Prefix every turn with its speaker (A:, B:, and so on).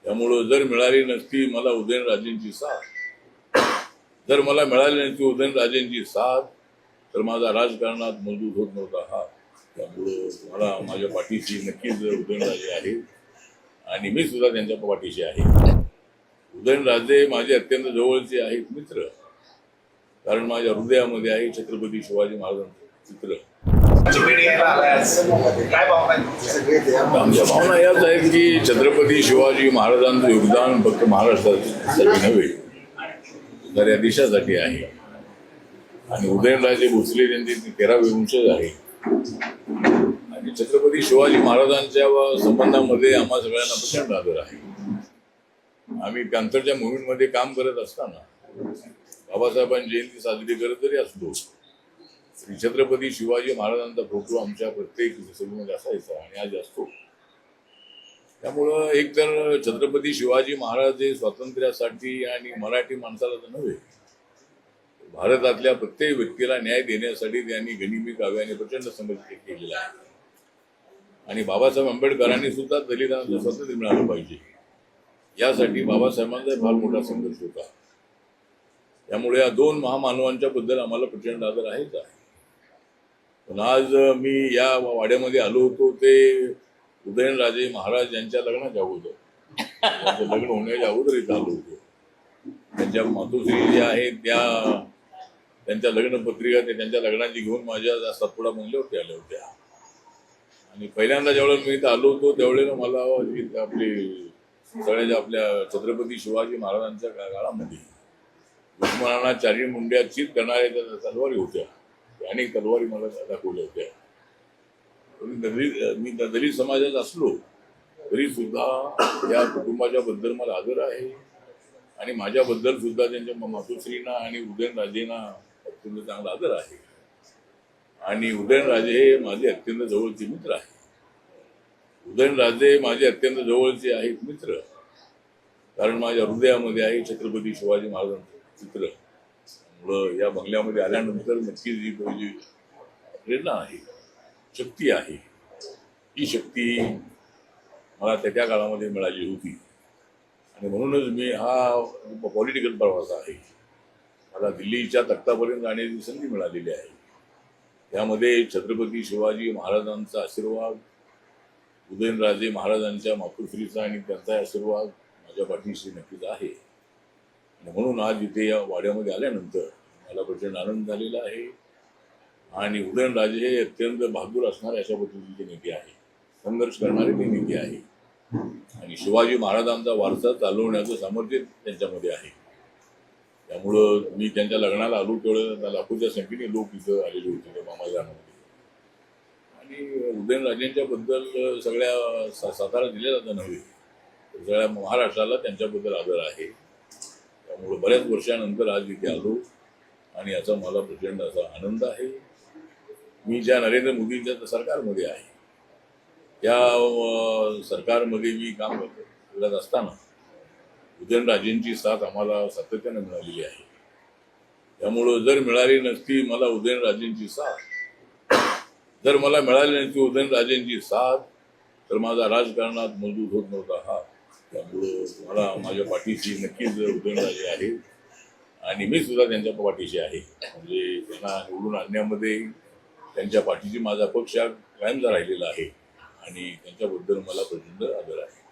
A: त्यामुळं जर मिळाली नसती मला उदयनराजेंची साथ, जर मला मिळाली नसती उदयनराजेंची साथ, तर माझा राजकारणात मजबूत होत नव्हता हात. त्यामुळं मला माझ्या पाठीशी नक्कीच उदयनराजे आहेत आणि मी सुद्धा त्यांच्या पाठीशी आहे. उदयनराजे माझे अत्यंत जवळचे आहेत मित्र, कारण माझ्या हृदयामध्ये आहे छत्रपती शिवाजी महाराजांचं चित्र. आमच्या भावना याच आहेत की छत्रपती शिवाजी महाराजांचं योगदान फक्त महाराष्ट्रासाठी नव्हे तर या देशासाठी आहे. आणि उदयनराजे भोसले त्यांचे 13वे वंशज आहे. आणि छत्रपती शिवाजी महाराजांच्या संबंधामध्ये आम्हा सगळ्यांना प्रचंड आदर आहे. आम्ही पॅन्थरच्या मोहीममध्ये काम करत असताना बाबासाहेबांची जयंती साजरी करत जरी असलो तरी छत्रपती शिवाजी महाराजांचा फोटो आमच्या प्रत्येक सभेमध्ये असायचा आणि आज असतो. त्यामुळं एक तर छत्रपती शिवाजी महाराज हे स्वातंत्र्यासाठी आणि मराठी माणसाला तर नव्हे, भारतातल्या प्रत्येक व्यक्तीला न्याय देण्यासाठी त्यांनी गनिमी काव्याने प्रचंड संघर्ष केलेला आहे. आणि बाबासाहेब आंबेडकरांनी सुद्धा दलितांना स्वातंत्र्य मिळालं पाहिजे यासाठी बाबासाहेबांचा फार मोठा संघर्ष होता. त्यामुळे या दोन महामानवांच्या बद्दल आम्हाला प्रचंड आदर आहेच आहे. पण आज मी या वाड्यामध्ये आलो होतो ते उदयनराजे महाराज यांच्या लग्नाच्या अगोदर, त्यांचं लग्न होण्याच्या अगोदर इथं आलो होतो. त्यांच्या मातोश्री ज्या आहेत त्यांच्या लग्नपत्रिका त्यांच्या लग्नाची घेऊन माझ्या सातपुडा बंगल्यावरती आल्या होत्या. आणि पहिल्यांदा ज्यावेळेला मी इथं आलो होतो त्यावेळेला मला सगळ्याच्या आपल्या छत्रपती शिवाजी महाराजांच्या काळामध्ये दुश्मनांना चारी मुंड्या चित करणाऱ्या त्या तलवारी होत्या. अनेक तलवारी मला दाखवल्या होत्या. मी दलित समाजात असलो तरी सुद्धा या कुटुंबाच्या बद्दल मला आदर आहे आणि माझ्याबद्दल सुद्धा त्यांच्या मातोश्रींना आणि उदयनराजेंना अत्यंत चांगला आदर आहे. आणि उदयनराजे हे माझे अत्यंत जवळचे मित्र आहे. उदयनराजे माझे अत्यंत जवळचे आहेत मित्र, कारण माझ्या हृदयामध्ये आहे छत्रपती शिवाजी महाराजांचं चित्र. त्यामुळं या बंगल्यामध्ये आल्यानंतर नक्कीच जी प्रेरणा आहे, शक्ती आहे, ही शक्ती मला त्या काळामध्ये मिळाली होती. आणि म्हणूनच मी हा पॉलिटिकल प्रवास आहे. मला दिल्लीच्या तख्तापर्यंत जाण्याची संधी मिळालेली आहे. त्यामध्ये छत्रपती शिवाजी महाराजांचा आशीर्वाद, उदयनराजे महाराजांच्या मातोश्रीचा आणि त्यांचा आशीर्वाद माझ्या पाठीशी नक्कीच आहे. आणि म्हणून आज इथे या वाड्यामध्ये आल्यानंतर मला प्रचंड आनंद झालेला आहे. आणि उदयनराजे हे अत्यंत बहादूर असणारे अशा पद्धतीचे नेते आहे, संघर्ष करणारे ते नेते आहे. आणि शिवाजी महाराजांचा वारसा चालवण्याचं सामर्थ्य त्यांच्यामध्ये आहे. त्यामुळं मी त्यांच्या लग्नाला आलो तेवढं लाखोच्या संख्येने लोक इथं आलेले होते त्या मामाजानामध्ये. आणि उदयनराजेंच्या बद्दल सगळ्या सातारा जिल्ह्याला नव्हे तर सगळ्या महाराष्ट्राला त्यांच्याबद्दल आदर आहे. त्यामुळं बऱ्याच वर्षानंतर आज इथे आलो आणि याचा मला प्रचंड असा आनंद आहे. मी ज्या नरेंद्र मोदींच्या सरकारमध्ये आहे त्या सरकारमध्ये मी काम करत असताना उदयनराजेंची साथ आम्हाला सातत्याने मिळालेली आहे. त्यामुळं जर मिळाली नसती मला उदयनराजेंची साथ, जर मला मिळाली नसती उदयनराजेंची साथ, तर माझा राजकारणात मजबूत होत नव्हता हात. त्यामुळं मला माझ्या पाठीशी नक्कीच उदयनराजे आहेत आणि मी सुद्धा त्यांच्या पाठीशी आहे. म्हणजे त्यांना निवडून आणण्यामध्ये त्यांच्या पाठीशी माझा पक्ष कायमचा राहिलेला आहे आणि त्यांच्याबद्दल मला प्रचंड आदर आहे.